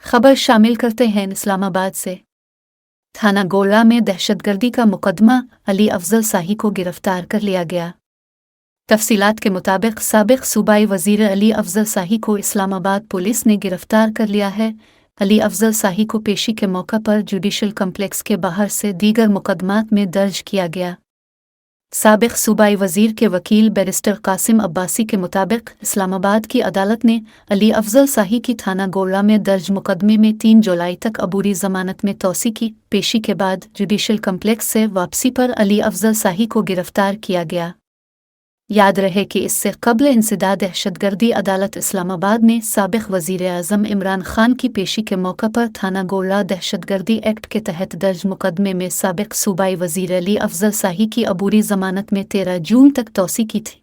खबर शामिल करते हैं इस्लामाबाद से। थाना गोला में दहशतगर्दी का मुकदमा, अली अफजल शाही को गिरफ्तार कर लिया गया। तफसीलात के मुताबिक साबिक सूबाई वजीर अली अफजल शाही को इस्लामाबाद पुलिस ने गिरफ्तार कर लिया है। अली अफजल शाही को पेशी के मौका पर जुडिशल कम्प्लेक्स के बाहर से दीगर मुकदमात में दर्ज किया गया। साबिक सूबाई वजीर के वकील बैरिस्टर कासिम अब्बासी के मुताबिक इस्लामाबाद की अदालत ने अली अफजल शाही की थाना गोला में दर्ज मुकदमे में 3 जुलाई तक अबूरी जमानत में तौसी की। पेशी के बाद जुडिशल कम्प्लेक्स से वापसी पर अली अफजल शाही को गिरफ्तार किया गया। याद रहे कि इससे कबल इंसदा दहशतगर्दी अदालत इस्लामाबाद ने साबिक वजीर आज़म इमरान खान की पेशी के मौका पर थाना गोला दहशतगर्दी एक्ट के तहत दर्ज मुकदमे में साबिक सूबाई वजीर अली अफजल शाही की अबूरी जमानत में 13 जून तक तौसी की थी।